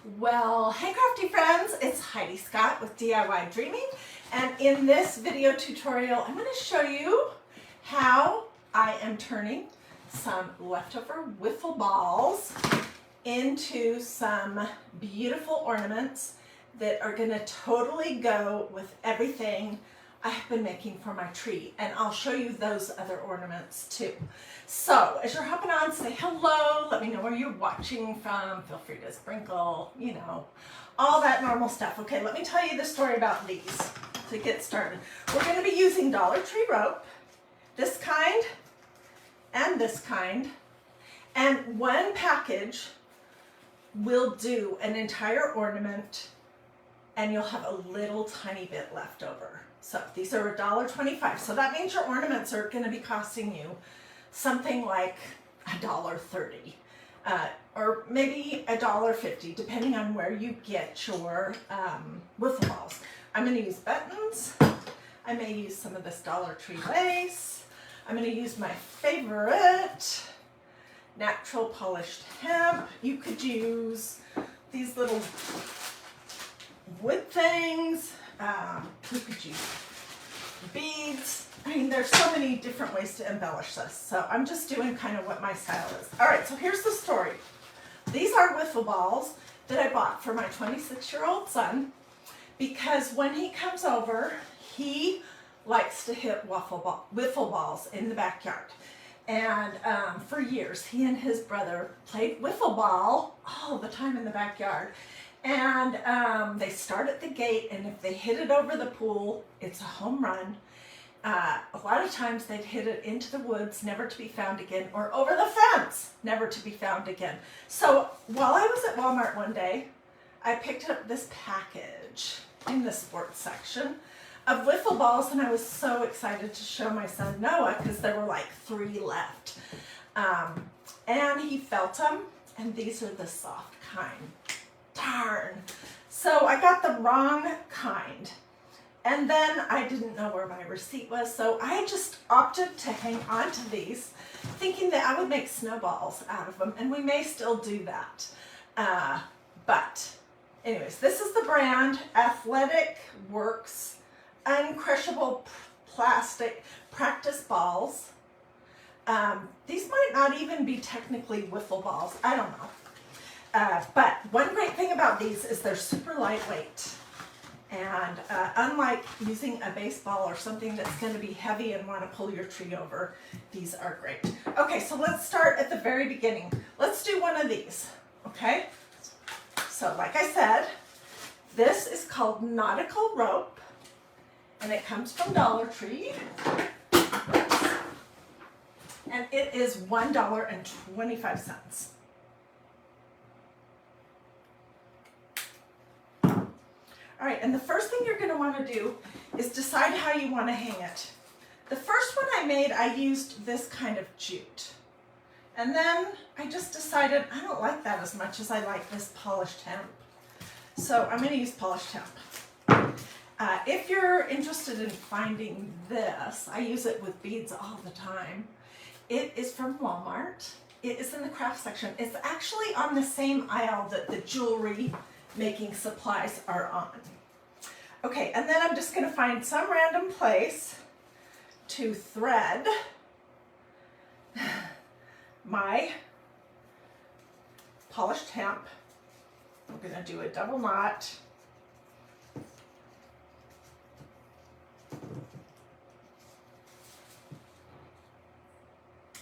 Well, hey crafty friends, it's Hiedi Scott with DiyDreaming, and in this video tutorial I'm going to show you how I am turning some leftover wiffle balls into some beautiful ornaments that are going to totally go with everything I have been making for my tree, and I'll show you those other ornaments too. So as you're hopping on, say hello, let me know where you're watching from, feel free to sprinkle, you know, all that normal stuff. Okay, let me tell you the story about these to get started. We're going to be using Dollar Tree rope, this kind and this kind, and one package will do an entire ornament and you'll have a little tiny bit left over. So these are $1.25. So that means your ornaments are going to be costing you something like $1.30, or maybe $1.50, depending on where you get your wiffle balls. I'm going to use buttons. I may use some of this Dollar Tree lace. I'm going to use my favorite natural polished hemp. You could use these little wood things. You could use beads. I mean, there's so many different ways to embellish this. So I'm just doing kind of what my style is. All right, so here's the story. These are wiffle balls that I bought for my 26-year-old son because when he comes over, he likes to hit wiffle balls in the backyard. And for years, he and his brother played wiffle ball all the time in the backyard. And they start at the gate, and if they hit it over the pool, it's a home run. A lot of times they'd hit it into the woods, never to be found again, or over the fence, never to be found again. So while I was at Walmart one day, I picked up this package in the sports section of wiffle balls, and I was so excited to show my son Noah because there were like 3 left. And he felt them, and these are the soft kind. Darn. So I got the wrong kind. And then I didn't know where my receipt was, so I just opted to hang on to these, thinking that I would make snowballs out of them, and we may still do that. But anyways, this is the brand Athletic Works Uncrushable Plastic Practice Balls. These might not even be technically wiffle balls. I don't know. But one great thing about these is they're super lightweight. And unlike using a baseball or something that's going to be heavy and want to pull your tree over, these are great. Okay, so let's start at the very beginning. Let's do one of these, okay? So like I said, this is called nautical rope, and it comes from Dollar Tree. And it is $1.25. All right, and the first thing you're going to want to do is decide how you want to hang it. The first one I made, I used this kind of jute. And then I just decided I don't like that as much as I like this polished hemp. So I'm going to use polished hemp. If you're interested in finding this, I use it with beads all the time. It is from Walmart. It is in the craft section. It's actually on the same aisle that the jewelry making supplies are on. Okay, and then I'm just going to find some random place to thread my polished hemp. I'm going to do a double knot.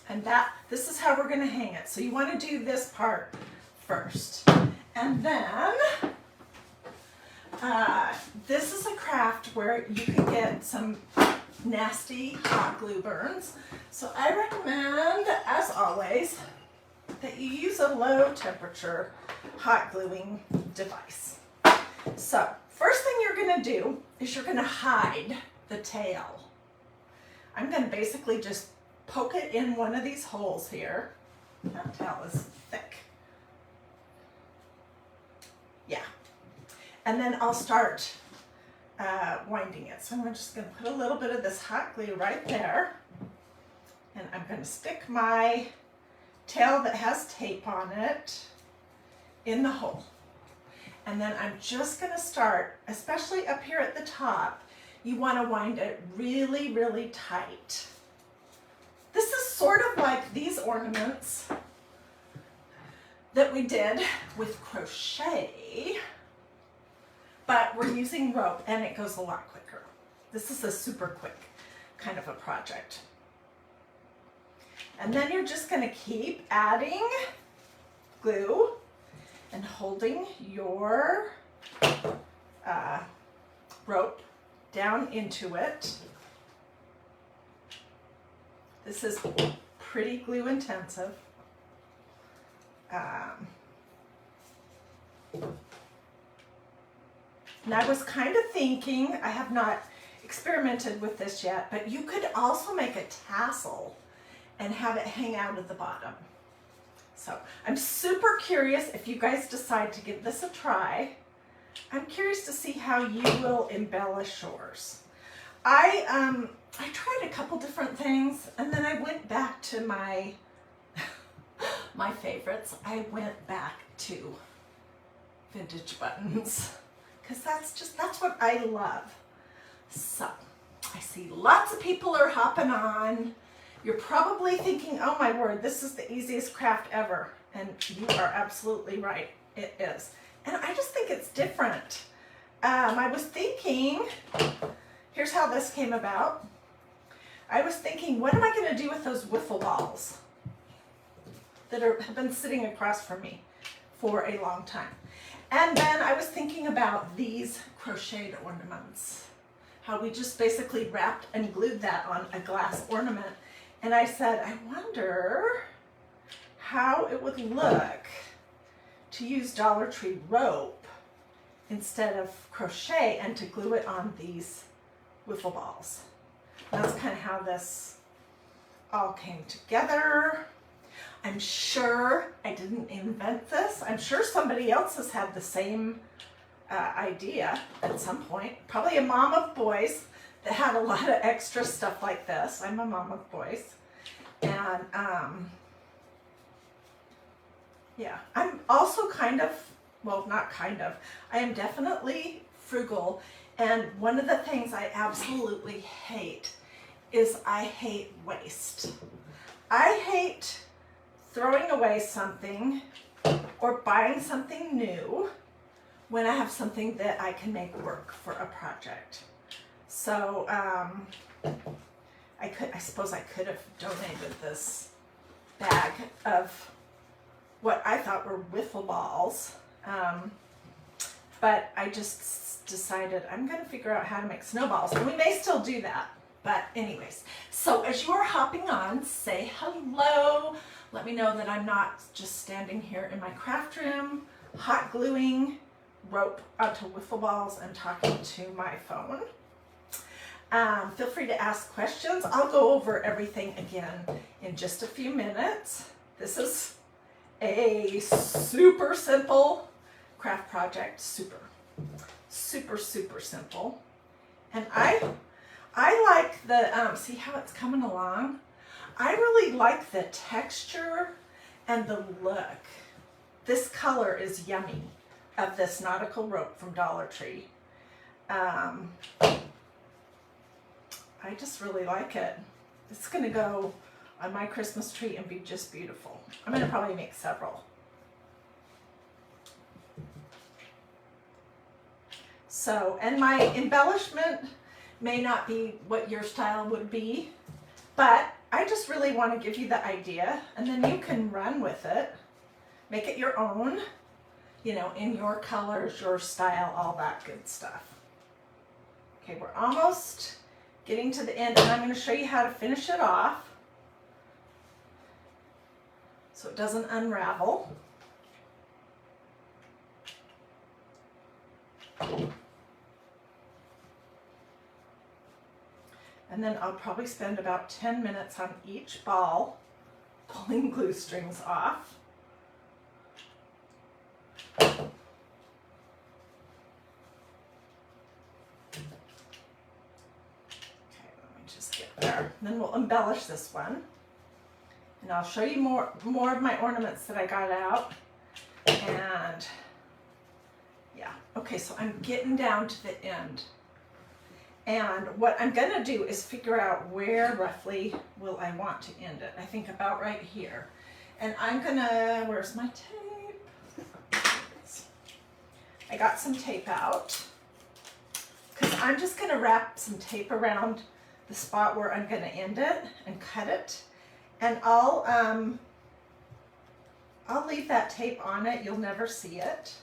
And this is how we're going to hang it. So you want to do this part first. And then, this is a craft where you can get some nasty hot glue burns. So I recommend, as always, that you use a low temperature hot gluing device. So first thing you're going to do is you're going to hide the tail. I'm going to basically just poke it in one of these holes here. That tail is thick. Yeah, and then I'll start winding it. So I'm just going to put a little bit of this hot glue right there, and I'm going to stick my tail that has tape on it in the hole. And then I'm just gonna start, especially up here at the top, you wanna wind it really, really tight. This is sort of like these ornaments that we did with crochet, but we're using rope and it goes a lot quicker. This is a super quick kind of a project. And then you're just gonna keep adding glue and holding your rope down into it. This is pretty glue intensive. And I was kind of thinking, I have not experimented with this yet, but you could also make a tassel and have it hang out at the bottom. So I'm super curious if you guys decide to give this a try. I'm curious to see how you will embellish yours. I tried a couple different things and then I went back to my my favorites. I went back to vintage buttons because that's what I love. So I see lots of people are hopping on. You're probably thinking, oh my word, this is the easiest craft ever. And you are absolutely right, it is. And I just think it's different. I was thinking, here's how this came about. I was thinking, what am I gonna do with those wiffle balls that have been sitting across from me for a long time? And then I was thinking about these crocheted ornaments, how we just basically wrapped and glued that on a glass ornament. And I said, I wonder how it would look to use Dollar Tree rope instead of crochet and to glue it on these wiffle balls. And that's kind of how this all came together. I'm sure I didn't invent this. I'm sure somebody else has had the same idea at some point. Probably a mom of boys that had a lot of extra stuff like this. I'm a mom of boys. And yeah, I'm also kind of, well, not kind of, I am definitely frugal. And one of the things I absolutely hate is I hate waste. I hate throwing away something or buying something new when I have something that I can make work for a project. So I suppose I could have donated this bag of what I thought were wiffle balls, but I just decided I'm going to figure out how to make snowballs, and we may still do that. But anyways, so as you are hopping on, say hello. Let me know that I'm not just standing here in my craft room, hot gluing rope onto wiffle balls and talking to my phone. Feel free to ask questions. I'll go over everything again in just a few minutes. This is a super simple craft project, super simple. And I like the, see how it's coming along? I really like the texture and the look. This color is yummy of this nautical rope from Dollar Tree. I just really like it. It's gonna go on my Christmas tree and be just beautiful. I'm gonna probably make several. So, and my embellishment may not be what your style would be, but I just really want to give you the idea, and then you can run with it. Make it your own, you know, in your colors, your style, all that good stuff. Okay, we're almost getting to the end, and I'm going to show you how to finish it off so it doesn't unravel. And then I'll probably spend about 10 minutes on each ball pulling glue strings off. Okay, let me just get there. And then we'll embellish this one. And I'll show you more of my ornaments that I got out. And yeah, Okay, so I'm getting down to the end. And what I'm gonna do is figure out where roughly will I want to end it. I think about right here. And I'm gonna, where's my tape? I got some tape out, because I'm just gonna wrap some tape around the spot where I'm gonna end it and cut it. And I'll leave that tape on it. You'll never see it,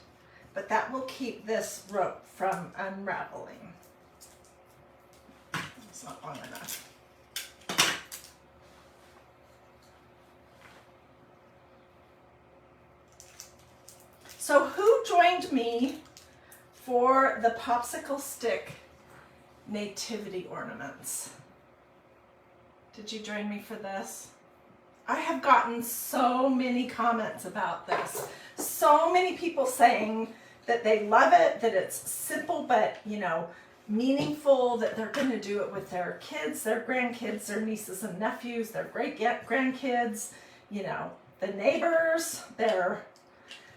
but that will keep this rope from unraveling. It's not long enough. So who joined me for the popsicle stick nativity ornaments? Did you join me for this? I have gotten so many comments about this. So many people saying that they love it, that it's simple but, you know, meaningful, that they're going to do it with their kids, their grandkids, their nieces and nephews, their great grandkids, you know, the neighbors, their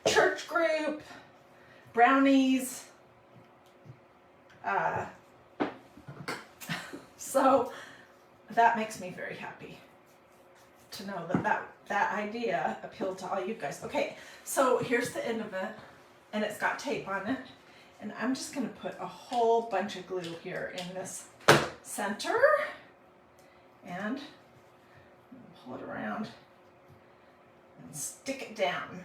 church group, brownies. So that makes me very happy to know that idea appealed to all you guys. Okay, so here's the end of it, and it's got tape on it, and I'm just going to put a whole bunch of glue here in this center and pull it around and stick it down.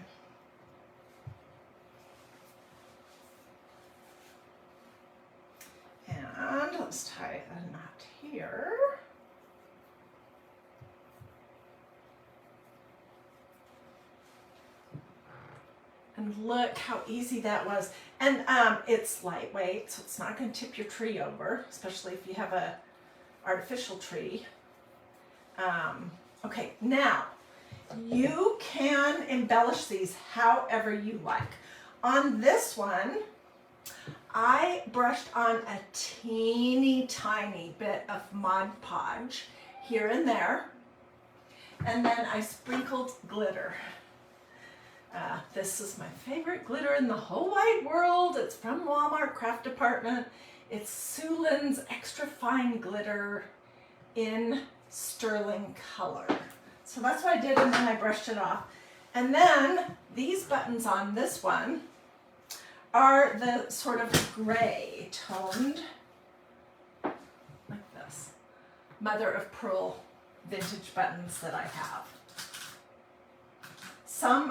And let's tie a knot here. And look how easy that was. And it's lightweight, so it's not going to tip your tree over, especially if you have a artificial tree. Okay, now you can embellish these however you like. On this one, I brushed on a teeny tiny bit of Mod Podge here and there, and then I sprinkled glitter. This is my favorite glitter in the whole wide world. It's from Walmart Craft Department. It's Sulin's Extra Fine Glitter in sterling color. So that's what I did, and then I brushed it off. And then these buttons on this one are the sort of gray toned, like this, mother of pearl vintage buttons that I have. Some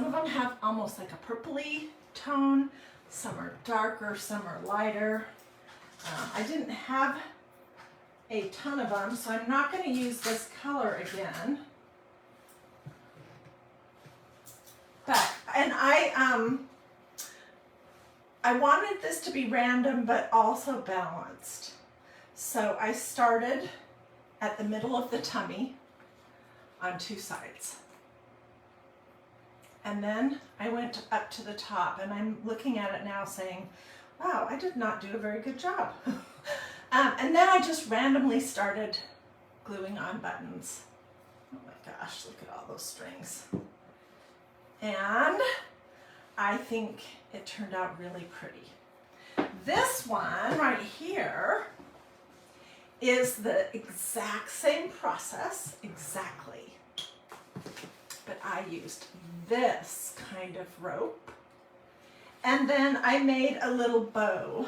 of them have almost like a purpley tone, some are darker, some are lighter. I didn't have a ton of them, so I'm not going to use this color again. But, and I wanted this to be random but also balanced. So I started at the middle of the tummy on two sides. And then I went up to the top, and I'm looking at it now saying, wow, I did not do a very good job. And then I just randomly started gluing on buttons. Oh my gosh, look at all those strings. And I think it turned out really pretty. This one right here is the exact same process, exactly. But I used this kind of rope. And then I made a little bow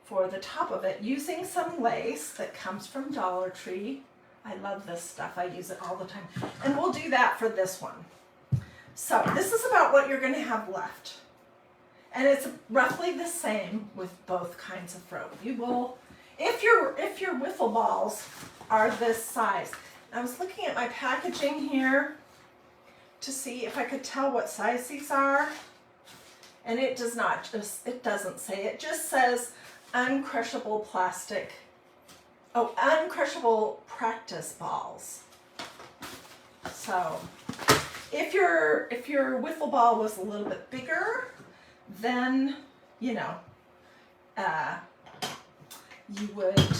for the top of it using some lace that comes from Dollar Tree. I love this stuff. I use it all the time. And we'll do that for this one. So this is about what you're going to have left. And it's roughly the same with both kinds of rope. You will, if your wiffle balls are this size. I was looking at my packaging here to see if I could tell what size these are. And it does not, it doesn't say. It just says uncrushable plastic, uncrushable practice balls. So if your wiffle ball was a little bit bigger, then, you know, you would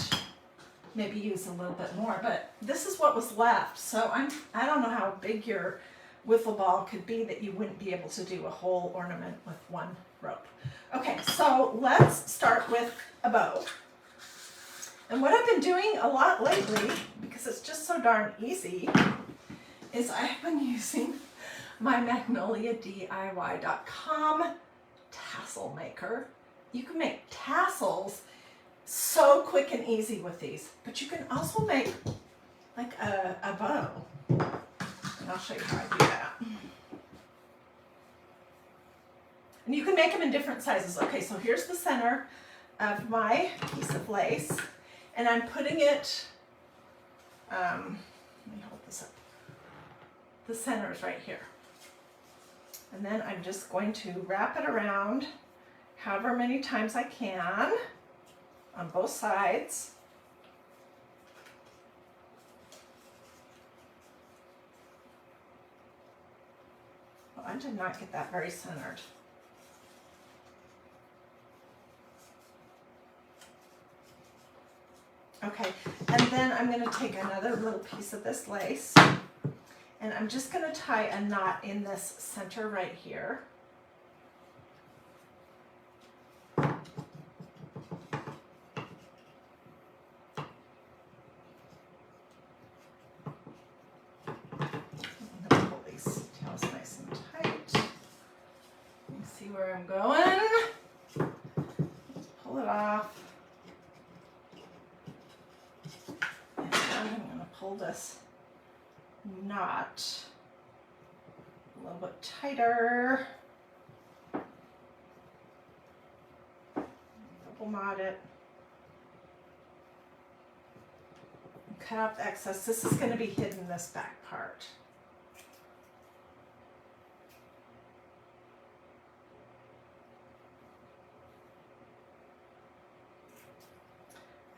maybe use a little bit more, but this is what was left. So I don't know how big your wiffle ball could be that you wouldn't be able to do a whole ornament with one rope. Okay, so let's start with a bow. And what I've been doing a lot lately, because it's just so darn easy, is I've been using my MagnoliaDIY.com tassel maker. You can make tassels so quick and easy with these, but you can also make like a bow. And I'll show you how I do that. And you can make them in different sizes. Okay, so here's the center of my piece of lace, and I'm putting it, let me hold this up. The center is right here. And then I'm just going to wrap it around however many times I can on both sides. Well, I did not get that very centered. Okay, and then I'm going to take another little piece of this lace, and I'm just going to tie a knot in this center right here. I'm going to pull these tails nice and tight. You can see where I'm going. Pull it off. And then I'm going to pull this knot a little bit tighter. Double knot it. And cut off the excess. This is going to be hidden, this back part.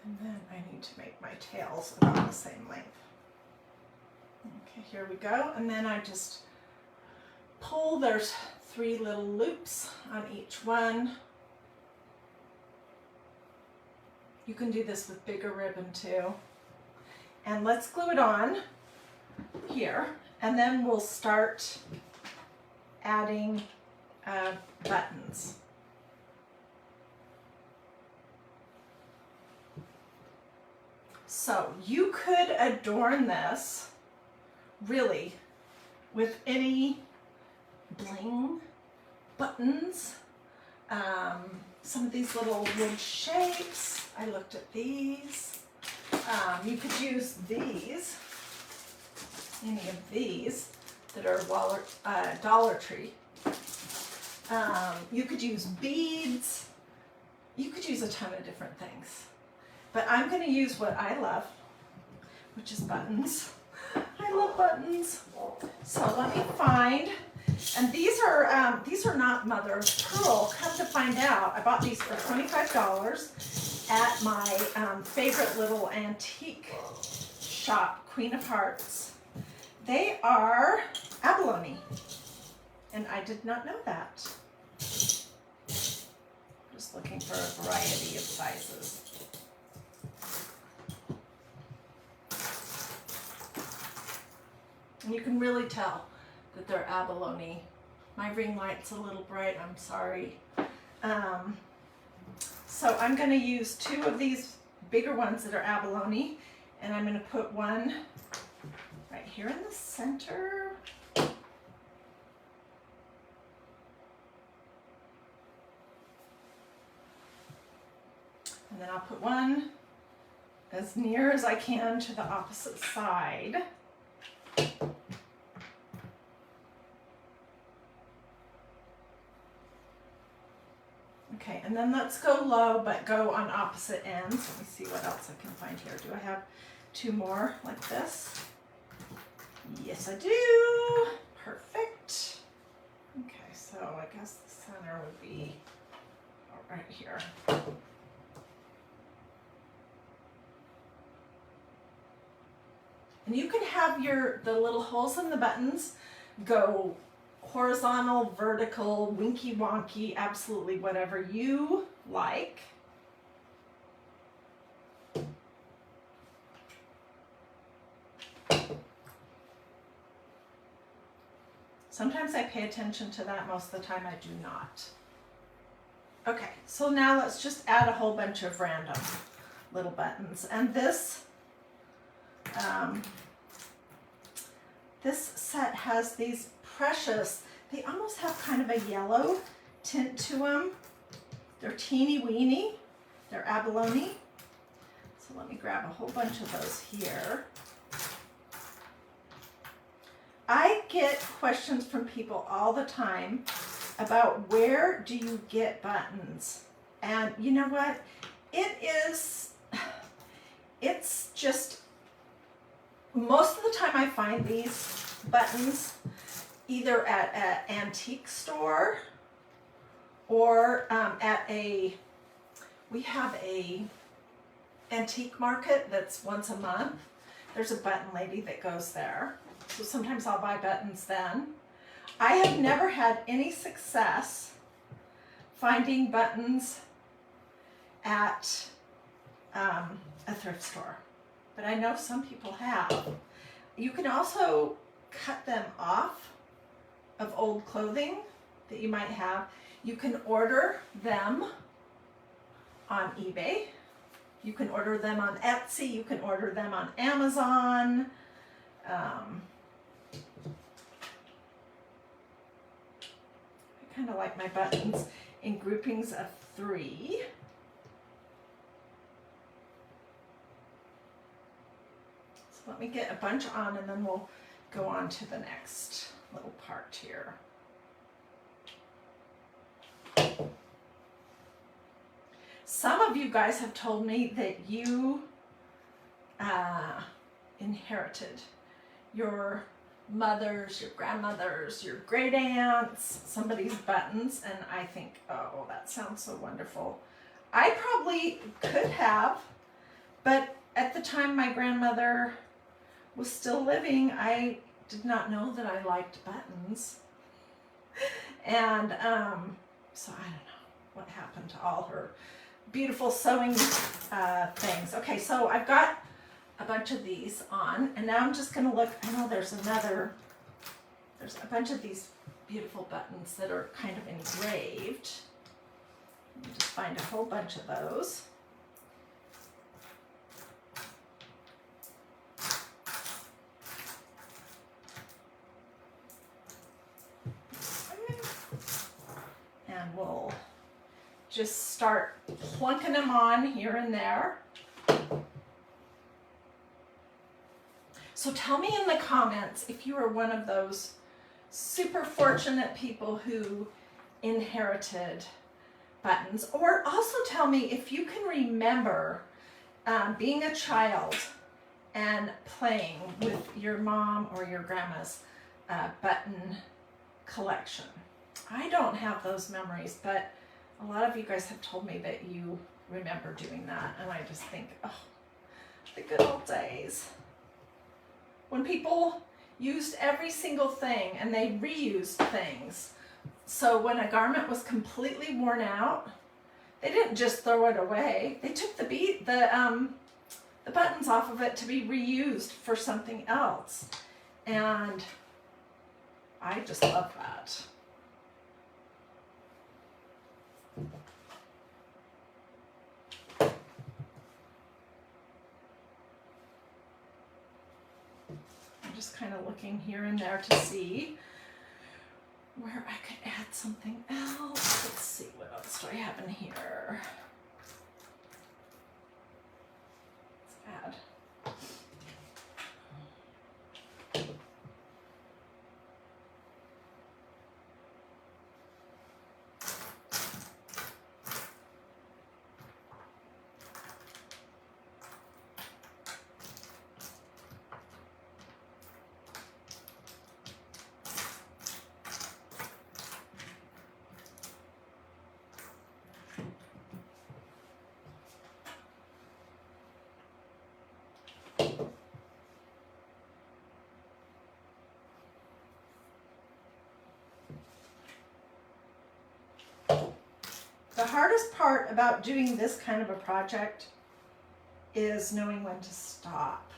And then I need to make my tails about the same length. Okay, here we go. And then I just pull, there's 3 little loops on each one. You can do this with bigger ribbon too. And let's glue it on here. And then we'll start adding buttons. So you could adorn this really with any bling, buttons, some of these little wood shapes. I looked at these. You could use these, any of these that are Dollar Tree. You could use beads. You could use a ton of different things. But I'm going to use what I love, which is buttons. I love buttons. So let me find, and these are not mother of pearl. Come to find out, I bought these for $25 at my favorite little antique shop, Queen of Hearts. They are abalone, and I did not know that. Just looking for a variety of sizes. And you can really tell that they're abalone. My ring light's a little bright, I'm sorry. So I'm going to use 2 of these bigger ones that are abalone, and I'm going to put one right here in the center. And then I'll put one as near as I can to the opposite side. Okay, and then let's go low, but go on opposite ends. Let me see what else I can find here. Do I have 2 more like this? Yes, I do. Perfect. Okay, so I guess the center would be right here. And you can have the little holes in the buttons go horizontal, vertical, winky wonky, absolutely whatever you like. Sometimes I pay attention to that, most of the time I do not. Okay, so now let's just add a whole bunch of random little buttons. And this set has these precious, they almost have kind of a yellow tint to them. They're teeny weeny, they're abalone. So let me grab a whole bunch of those here. I get questions from people all the time about where do you get buttons? And you know what? It's just, most of the time I find these buttons either at an antique store or we have a antique market that's once a month. There's a button lady that goes there. So sometimes I'll buy buttons then. I have never had any success finding buttons at a thrift store, but I know some people have. You can also cut them off of old clothing that you might have. You can order them on eBay. You can order them on Etsy. You can order them on Amazon. I kind of like my buttons in groupings of 3. So let me get a bunch on and then we'll go on to the next little part here. Some of you guys have told me that you inherited your mother's, your grandmother's, your great aunts, somebody's buttons, and I think, oh, that sounds so wonderful. I probably could have, but at the time my grandmother was still living, I did not know that I liked buttons. And so I don't know what happened to all her beautiful sewing things. Okay, so I've got a bunch of these on, and now I'm just going to look. I know there's a bunch of these beautiful buttons that are kind of engraved. Let me just find a whole bunch of those. And we'll just start plunking them on here and there. So tell me in the comments if you are one of those super fortunate people who inherited buttons, or also tell me if you can remember being a child and playing with your mom or your grandma's button collection. I don't have those memories, but a lot of you guys have told me that you remember doing that, and I just think, oh, the good old days. When people used every single thing and they reused things. So when a garment was completely worn out, they didn't just throw it away. They took the buttons off of it to be reused for something else. And I just love that. Just kind of looking here and there to see where I could add something else. Let's see, what else do I have in here? Let's add. The hardest part about doing this kind of a project is knowing when to stop.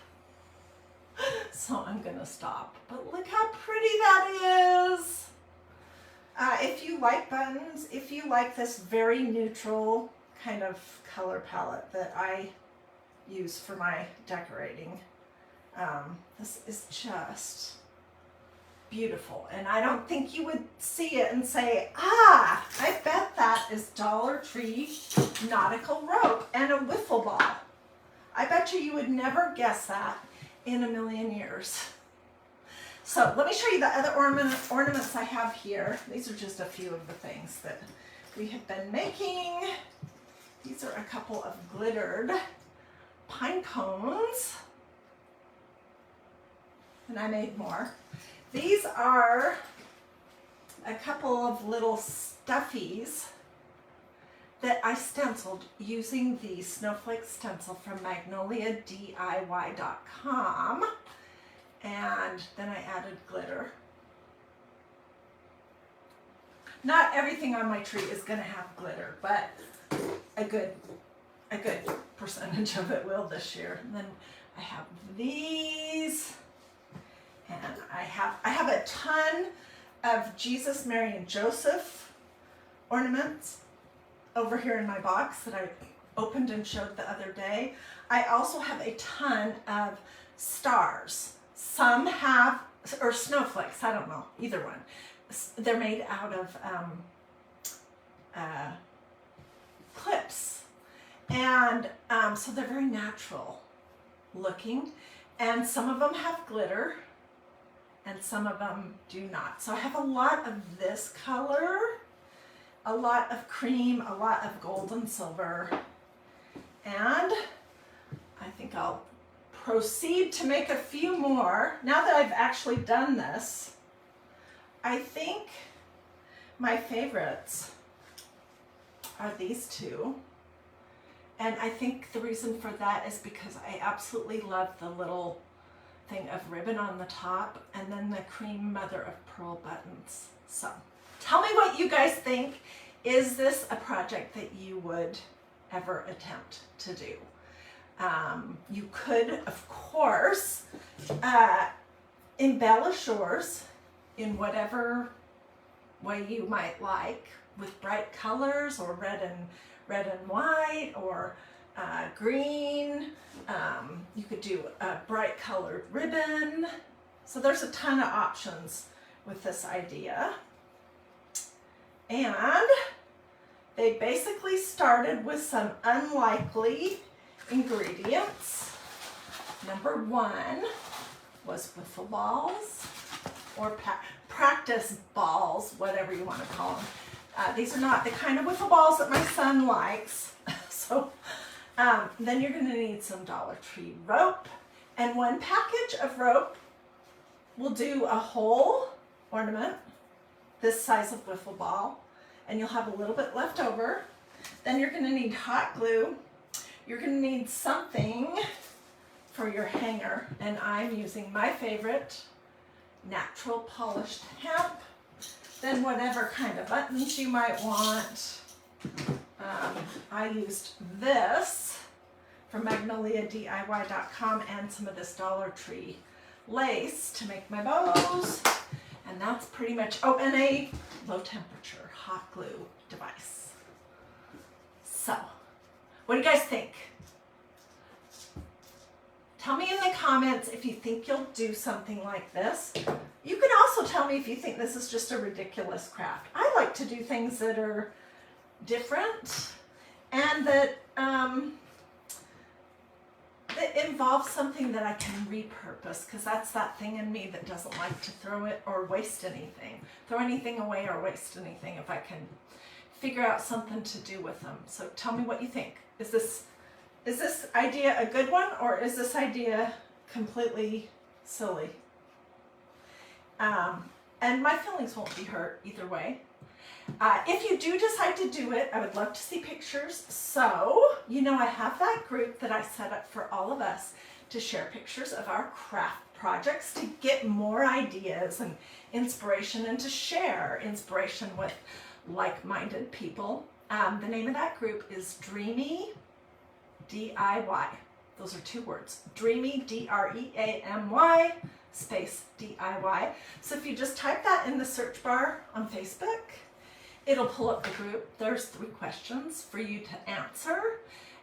So I'm gonna stop. But look how pretty that is. like buttons, if you like this very neutral kind of color palette that I use for my decorating, this is just beautiful. And I don't think you would see it and say, ah, I bet that is Dollar Tree nautical rope and a wiffle ball. I bet you would never guess that in a million years. So let me show you the other ornaments I have here. These are just a few of the things that we have been making. These are a couple of glittered pine cones. And I made more. These are a couple of little stuffies that I stenciled using the snowflake stencil from magnoliadiy.com. And then I added glitter. Not everything on my tree is going to have glitter, but a good percentage of it will this year. And then I have these. And I have a ton of Jesus, Mary, and Joseph ornaments over here in my box that I opened and showed the other day. I also have a ton of stars. Some have, or snowflakes, I don't know, either one. They're made out of clips. And so they're very natural looking. And some of them have glitter. And some of them do not. So I have a lot of this color, a lot of cream, a lot of gold and silver. And I think I'll proceed to make a few more. Now that I've actually done this, I think my favorites are these two. And I think the reason for that is because I absolutely love the little thing of ribbon on the top and then the cream mother of pearl buttons. So tell me what you guys think. Is this a project that you would ever attempt to do? You could, of course, embellish yours in whatever way you might like, with bright colors or red and white or green. You could do a bright colored ribbon. So there's a ton of options with this idea. And they basically started with some unlikely ingredients. Number one was wiffle balls or practice balls, whatever you want to call them. These are not the kind of wiffle balls that my son likes. So then you're going to need some Dollar Tree rope, and one package of rope will do a whole ornament this size of wiffle ball, and you'll have a little bit left over. Then you're going to need hot glue. You're going to need something for your hanger, and I'm using my favorite, natural polished hemp. Then whatever kind of buttons you might want. I used this from magnoliadiy.com and some of this Dollar Tree lace to make my bows. And that's pretty much, oh, and a low temperature hot glue device. So, what do you guys think? Tell me in the comments if you think you'll do something like this. You can also tell me if you think this is just a ridiculous craft. I like to do things that are different and that involve something that I can repurpose, because that's that thing in me that doesn't like to throw it or waste anything. Throw anything away or waste anything if I can figure out something to do with them. So tell me what you think. Is this idea a good one, or is this idea completely silly? And my feelings won't be hurt either way. If you do decide to do it, I would love to see pictures. So, you know, I have that group that I set up for all of us to share pictures of our craft projects, to get more ideas and inspiration, and to share inspiration with like-minded people. The name of that group is Dreamy DIY. Those are two words. Dreamy, D-R-E-A-M-Y, space DIY. So if you just type that in the search bar on Facebook, It'll pull up the group. There's 3 questions for you to answer,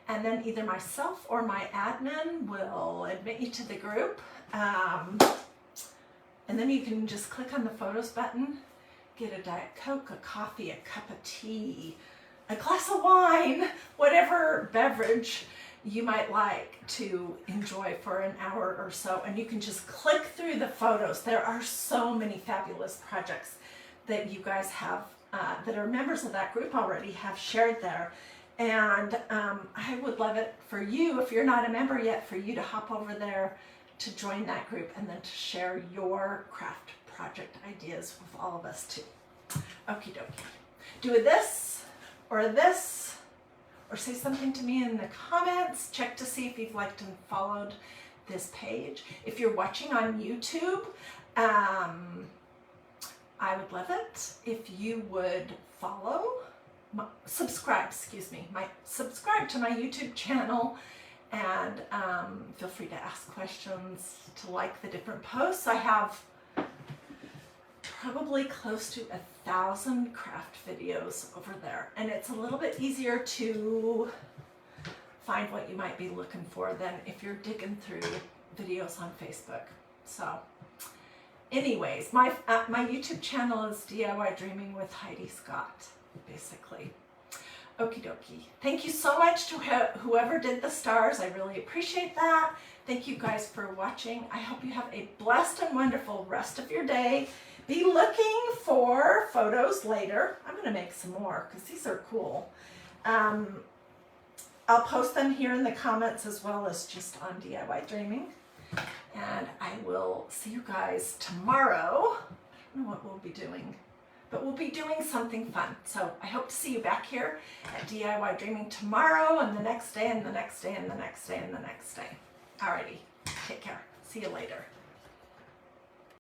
and then either myself or my admin will admit you to the group. And then you can just click on the photos button, get a Diet Coke, a coffee, a cup of tea, a glass of wine, whatever beverage you might like to enjoy for an hour or so, and you can just click through the photos. There are so many fabulous projects that you guys have that are members of that group already have shared there, and I would love it for you, if you're not a member yet, for you to hop over there to join that group and then to share your craft project ideas with all of us too. Okie dokie. Do this, or say something to me in the comments. Check to see if you've liked and followed this page. If you're watching on YouTube, I would love it if you would subscribe to my YouTube channel, and feel free to ask questions, to like the different posts. I have probably close to 1,000 craft videos over there, and it's a little bit easier to find what you might be looking for than if you're digging through videos on Facebook. So anyways, my YouTube channel is DIY Dreaming with Hiedi Scott, basically. Okie dokie. Thank you so much to whoever did the stars. I really appreciate that. Thank you guys for watching. I hope you have a blessed and wonderful rest of your day. Be looking for photos later. I'm going to make some more because these are cool. I'll post them here in the comments as well as just on DIY Dreaming. And I will see you guys tomorrow. I don't know what we'll be doing, but we'll be doing something fun. So I hope to see you back here at DIY Dreaming tomorrow, and the next day, and the next day, and the next day, and the next day. Alrighty, take care. See you later.